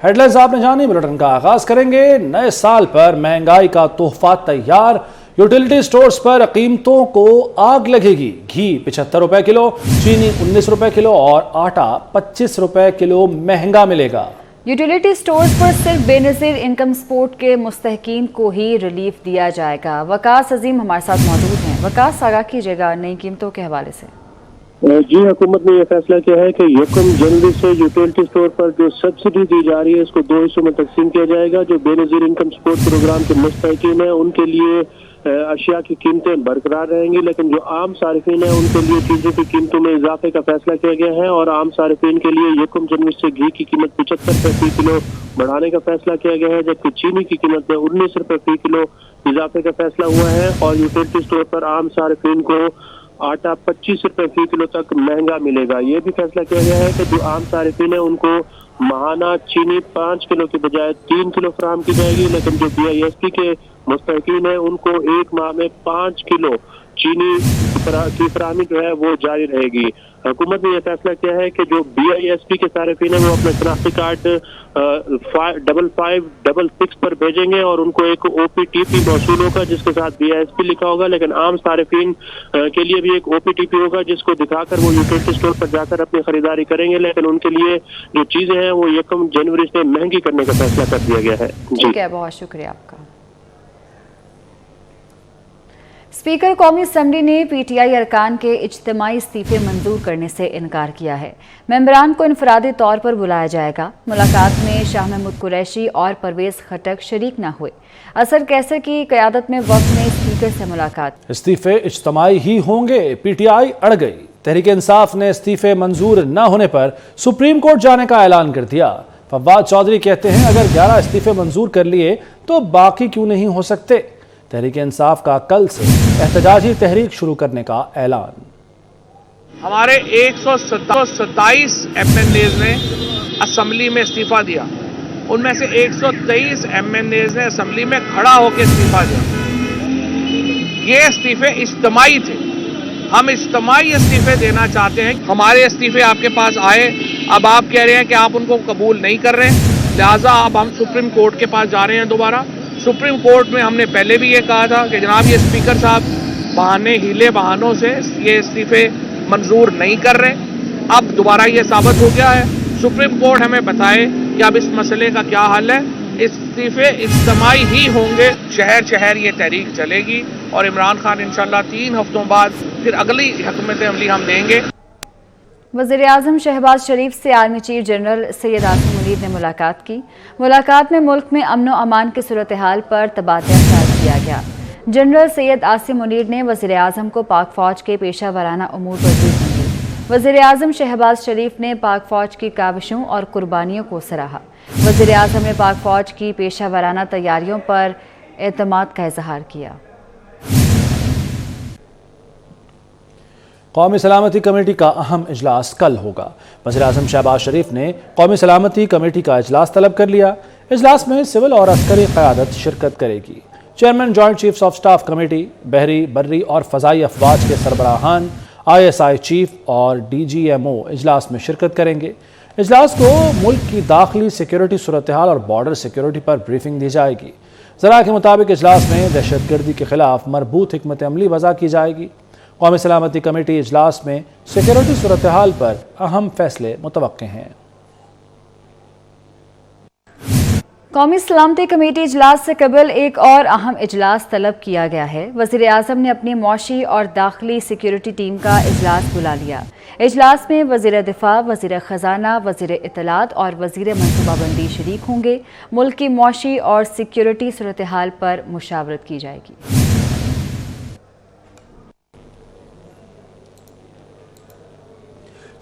Headlines आपने जानी, bulletin का आगाज करेंगे। नए साल पर महंगाई का तोहफा तैयार, यूटिलिटी स्टोर्स पर कीमतों को आग लगेगी। घी 75 रुपए किलो, चीनी 19 रुपए किलो और आटा 25 रुपए किलो महंगा मिलेगा। यूटिलिटी स्टोर्स पर सिर्फ बेनज़ीर इनकम सपोर्ट के मुस्तहकीन को ही रिलीफ दिया जाएगा। वकास अजीम हमारे साथ मौजूद हैं। वकास, आगाह कीजिएगा नई कीमतों के हवाले से। जी, हुकूमत ने यह फैसला किया है कि 1 जनवरी से यूटिलिटी स्टोर पर जो सब्सिडी दी जा रही है उसको 2 हिस्सों में तकसीम किया जाएगा। जो बेनज़ीर इनकम सपोर्ट प्रोग्राम के मुस्तहकीन है उनके लिए अशिया की कीमतें बरकरार रहेंगी, लेकिन जो आम सारिफीन है उनके लिए चीज़ों की कीमतों में इजाफे का फैसला किया गया है। और आम सारिफीन के लिए 1 जनवरी से घी की कीमत 75 रुपए फी किलो बढ़ाने का फैसला किया गया है, जबकि चीनी की कीमत में 19 रुपए फी किलो इजाफे का फैसला हुआ है। और यूटिलिटी स्टोर पर आम सारिफीन को आटा 25 रुपए फी किलो तक महंगा मिलेगा। ये भी फैसला किया गया है कि जो आम सारिफीन है उनको माहाना चीनी 5 किलो की बजाय 3 किलो फराहम की जाएगी, लेकिन जो BISP के मुस्तहकीन है उनको 1 माह में 5 किलो चीनी की फराहमी जो है वो जारी रहेगी। हुकूमत ने यह फैसला किया है कि जो BISP के सारिफीन है वो अपना शनाख्ती कार्ड 5556 पर भेजेंगे और उनको एक OPTP मौसूल होगा जिसके साथ BISP लिखा होगा, लेकिन आम सारिफीन के लिए भी एक OPTP होगा जिसको दिखाकर वो यूटिलिटी स्टोर पर जाकर अपनी खरीदारी करेंगे, लेकिन उनके लिए जो चीजें हैं वो 1 जनवरी से महंगी करने का फैसला कर दिया गया है। ठीक है, बहुत शुक्रिया आपका। स्पीकर कौमी असम्बली ने PTI अरकान के इज्तिमाई इस्तीफे मंजूर करने से इनकार किया है। मेंबरान को इनफरादी तौर पर बुलाया जाएगा। मुलाकात में शाह महमूद कुरैशी और परवेज खटक शरीक न हुए। असर कैसर की क़यादत में वक्त में स्पीकर से मुलाकात। इस्तीफे इज्तिमाई ही होंगे, PTI अड़ गई। तहरीक इंसाफ ने इस्तीफे मंजूर न होने पर सुप्रीम कोर्ट जाने का ऐलान कर दिया। फवाद चौधरी कहते हैं अगर 11 इस्तीफे मंजूर कर लिए तो बाकी क्यों नहीं हो सकते। तहरीक इंसाफ का कल से एहतजाजी तहरीक शुरू करने का ऐलान। हमारे 127 MNAs ने असम्बली में इस्तीफा दिया, उनमें से 123 MNAs ने असम्बली में खड़ा होकर इस्तीफा दिया। ये इस्तीफे इज्तिमाई थे, हम इज्तिमाई इस्तीफे देना चाहते हैं। हमारे इस्तीफे आपके पास आए, अब आप कह रहे हैं कि आप उनको कबूल नहीं कर रहे, लिहाजा अब हम सुप्रीम कोर्ट के पास जा रहे हैं दोबारा। सुप्रीम कोर्ट में हमने पहले भी ये कहा था कि जनाब ये स्पीकर साहब हीले बहानों से ये इस्तीफे मंजूर नहीं कर रहे। अब दोबारा ये साबित हो गया है। सुप्रीम कोर्ट हमें बताए कि अब इस मसले का क्या हल है। इस्तीफे इज्तिमाई ही होंगे, शहर शहर ये तहरीक चलेगी और इमरान खान इंशाल्लाह 3 हफ्तों बाद फिर अगली हुकूमत अमली हम देंगे। वज़ीर आज़म शहबाज शरीफ से army chief general Syed Asim Munir ने मुलाकात की। मुलाकात में मुल्क में अमन व अमान की सूरत हाल पर तबादला ख्याल किया गया। जनरल सैयद आसिम मुनीर ने वज़ीर आज़म को पाक फ़ौज के पेशा वाराना उमूर पर ब्रीफिंग दी। वज़ीर आज़म शहबाज शरीफ ने पाक फ़ौज की काविशों और कुर्बानियों को सराहा। वज़ीर आज़म ने पाक फ़ौज की पेशा वाराना तैयारियों पर एतमाद का इजहार किया। कौमी सलामती कमेटी का अहम इजलास कल होगा। वज़ीर आज़म शहबाज शरीफ ने कौमी सलामती कमेटी का इजलास तलब कर लिया। इजलास में सिविल और अस्करी क़यादत शिरकत करेगी। Chairman joint chiefs of staff committee, बहरी, बर्री और फ़ज़ाई अफवाज के सरबराहान, ISI चीफ और DGMO इजलास में शिरकत करेंगे। इजलास को मुल्क की दाखिली सिक्योरिटी सूरत हाल और बॉर्डर सिक्योरिटी पर ब्रीफिंग दी जाएगी। ज़रा के मुताबिक इजलास में दहशतगर्दी के खिलाफ मरबूत हिकमत अमली वज़ा की जाएगी। कौमी सलामती कमेटी इजलास में सिक्योरिटी सूरत हाल पर अहम फैसले मुतवक्के हैं। कौमी सलामती कमेटी इजलास से कबल एक और अहम इजलास तलब किया गया है। वज़ीर आज़म ने अपनी मौशी और दाखिली सिक्योरिटी टीम का इजलास बुला लिया। इजलास में वज़ीर दिफा, वज़ीर ख़जाना, वज़ीर इत्तलात और वज़ीर मनसूबाबंदी शरीक होंगे। मुल्क की मौशी और सिक्योरिटी सूरत हाल पर मुशावरत की जाएगी।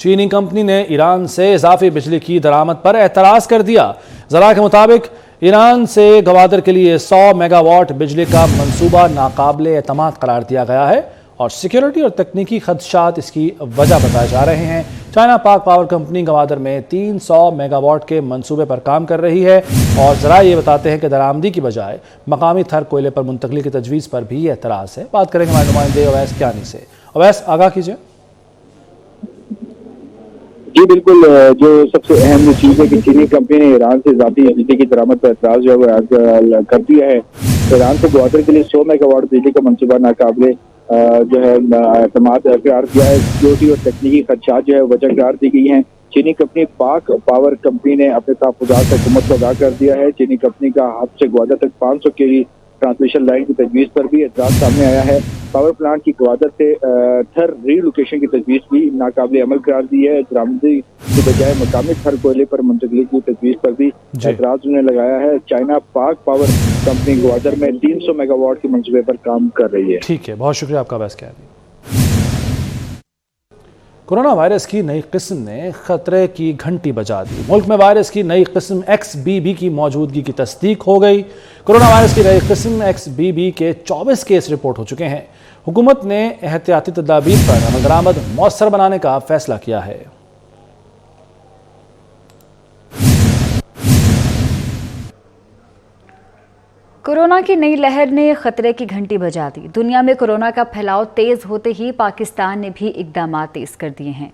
चीनी कंपनी ने ईरान से इजाफी बिजली की दरामद पर एतराज़ कर दिया। ज़रा के मुताबिक ईरान से गवादर के लिए 100 मेगावाट बिजली का मंसूबा नाकाबिले एतमाद करार दिया गया है और सिक्योरिटी और तकनीकी खदशात इसकी वजह बताए जा रहे हैं। चाइना पाक पावर कंपनी गवादर में 300 मेगावाट के मंसूबे पर काम कर रही है और ज़रा ये बताते हैं कि दरामदी की बजाय मकामी थर कोयले पर मुंतकली की तजवीज़ पर भी एतराज़ है। बात करेंगे हमारे नुमाइंदे अवैस क्यानी से। अवैस, आगाह कीजिए। جی بالکل، جو سب سے اہم چیز ہے کہ چینی کمپنی نے ایران سے ذاتی بجلی کی درآمد پر اعتراض جو ہے کر دیا ہے۔ ایران کو گوادر کے لیے 100 میگا واٹ بجلی کا منصوبہ ناقابل جو ہے اعتماد قرار دیا ہے۔ سیکیورٹی اور تکنیکی خدشات جو ہے وجہ قرار دی گئی ہیں۔ چینی کمپنی پاک پاور کمپنی نے اپنے تحفظات کا حکومت کو ادا کر دیا ہے۔ چینی کمپنی کا حد سے گوادر تک 500 kV ٹرانسمیشن لائن کی تجویز پر بھی اعتراض سامنے آیا ہے۔ پاور پلانٹ کی گوادر سے تھر ری لوکیشن کی تجویز بھی ناقابل عمل قرار دی ہے۔ درآمدی کے بجائے مقامی تھر کوئلے پر منتقلی کی تجویز پر بھی اعتراض انہیں لگایا ہے۔ چائنا پاک پاور کمپنی گوادر میں 300 میگا واٹ کے منصوبے پر کام کر رہی ہے۔ ٹھیک ہے، بہت شکریہ آپ کا بحث کیا ہے۔ کورونا وائرس کی نئی قسم نے خطرے کی گھنٹی بجا دی۔ ملک میں وائرس کی نئی قسم XBB کی موجودگی کی تصدیق ہو گئی۔ کورونا وائرس کی نئی قسم XBB کے 24 کیس رپورٹ ہو چکے ہیں۔ حکومت نے احتیاطی تدابیر پر عمل درآمد مؤثر بنانے کا فیصلہ کیا ہے۔ کورونا کی نئی لہر نے خطرے کی گھنٹی بجا دی۔ دنیا میں کورونا کا پھیلاؤ تیز ہوتے ہی پاکستان نے بھی اقدامات تیز کر دیے ہیں۔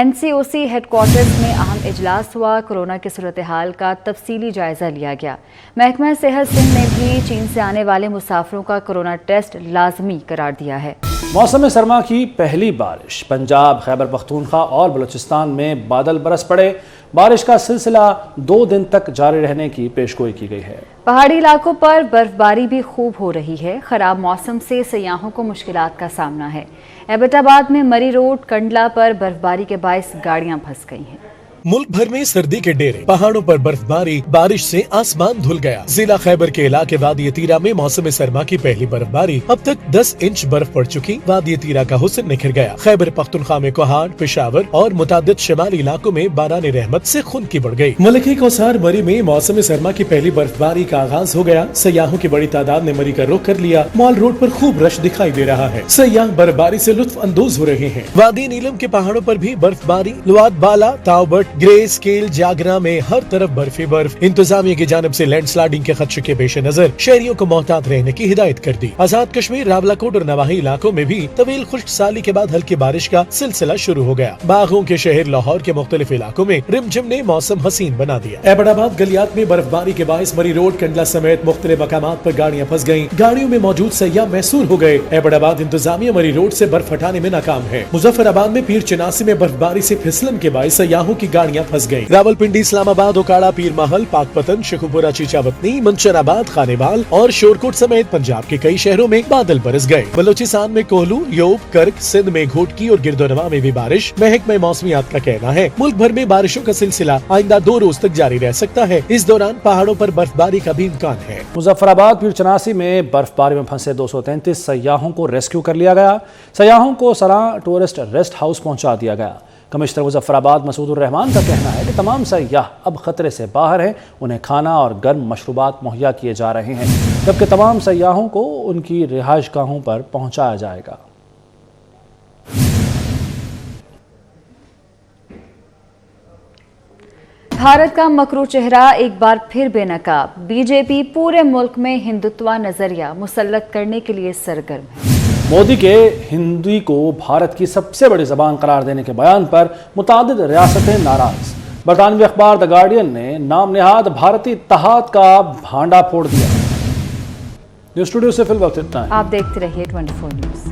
NCOC ہیڈ کوارٹرز میں اہم اجلاس ہوا۔ کورونا کی صورتحال کا تفصیلی جائزہ لیا گیا۔ محکمہ صحت سندھ نے بھی چین سے آنے والے مسافروں کا کورونا ٹیسٹ لازمی قرار دیا ہے۔ موسم سرما کی پہلی بارش۔ پنجاب، خیبر پختونخوا اور بلوچستان میں بادل برس پڑے۔ بارش کا سلسلہ 2 دن تک جاری رہنے کی پیشگوئی کی گئی ہے۔ پہاڑی علاقوں پر برف باری بھی خوب ہو رہی ہے۔ خراب موسم سے سیاحوں کو مشکلات کا سامنا ہے۔ ایبٹ آباد میں مری روڈ کنڈلا پر برف باری کے باعث گاڑیاں پھنس گئی ہیں۔ ملک بھر میں سردی کے ڈیرے، پہاڑوں پر برف باری، بارش سے آسمان دھل گیا۔ ضلع خیبر کے علاقے وادی تیرا میں موسم سرما کی پہلی برف باری، اب تک 10 انچ برف پڑ چکی۔ وادی تیرا کا حسن نکھر گیا۔ خیبر پختونخوا میں کوہاٹ، پشاور اور متعدد شمالی علاقوں میں باران رحمت سے خنکی بڑھ گئی۔ ملکی کوثر مری میں موسم سرما کی پہلی برف باری کا آغاز ہو گیا۔ سیاحوں کی بڑی تعداد نے مری کا رخ کر لیا۔ مال روڈ پر خوب رش دکھائی دے رہا ہے۔ سیاح برف باری سے لطف اندوز ہو رہے ہیں۔ وادی نیلم کے پہاڑوں پر بھی برف باری، لواد بالا، تاوبٹ، گرے سکیل، جاگرا میں ہر طرف برف ہی برف۔ انتظامیہ کی جانب سے لینڈ سلائیڈنگ کے خدشے کے پیش نظر شہریوں کو محتاط رہنے کی ہدایت کر دی۔ آزاد کشمیر، راولاکوٹ اور نواحی علاقوں میں بھی طویل خشک سالی کے بعد ہلکی بارش کا سلسلہ شروع ہو گیا۔ باغوں کے شہر لاہور کے مختلف علاقوں میں رمجم نے موسم حسین بنا دیا۔ ایبٹ آباد گلیات میں برف باری کے باعث مری روڈ، کنڈلا سمیت مختلف مقامات پر گاڑیاں پھنس گئیں۔ گاڑیوں میں موجود سیاح محصور ہو گئے۔ ایبٹ آباد انتظامیہ مری روڈ سے برف ہٹانے میں ناکام ہے۔ مظفر آباد میں پیر چناسی میں برف باری سے پھسلن کے باعث سیاحوں کی گاڑیاں پھنس گئیں۔ راولپنڈی، اسلام آباد، اوکاڑا، پیر محل، پاک پتن، شیخوپورہ، چیچاوتنی، منشر آباد، خانیوال اور شورکوٹ سمیت پنجاب کے کئی شہروں میں بادل برس گئے۔ بلوچستان میں کوہلو، یوب، کرک، سندھ میں گھوٹکی اور گردونواں میں بھی بارش۔ محکمہ موسمیات کا کہنا ہے ملک بھر میں بارشوں کا سلسلہ آئندہ 2 روز تک جاری رہ سکتا ہے۔ اس دوران پہاڑوں پر برف باری کا بھی امکان ہے۔ مظفر آباد پیر چناسی میں برف باری میں پھنسے 233 سیاحوں کو ریسکیو کر لیا گیا۔ سیاحوں کو سراں ٹورسٹ ریسٹ ہاؤس پہنچا دیا گیا۔ کمشنر مظفر آباد مسعود الرحمان کا کہنا ہے کہ تمام سیاح اب خطرے سے باہر ہیں، انہیں کھانا اور گرم مشروبات مہیا کیے جا رہے ہیں، جبکہ تمام سیاحوں کو ان کی رہائش گاہوں پر پہنچایا جائے گا۔ بھارت کا مکرو چہرہ ایک بار پھر بے نقاب۔ بی جے پی پورے ملک میں ہندوتوا نظریہ مسلط کرنے کے لیے سرگرم ہے۔ مودی کے ہندی کو بھارت کی سب سے بڑی زبان قرار دینے کے بیان پر متعدد ریاستیں ناراض۔ برطانوی اخبار دی گارڈین نے نام نہاد بھارتی اتحاد کا بھانڈا پھوڑ دیا۔ نیوز اسٹوڈیو سے فی الوقت اتنا ہے۔ آپ دیکھتے رہیے 24 نیوز۔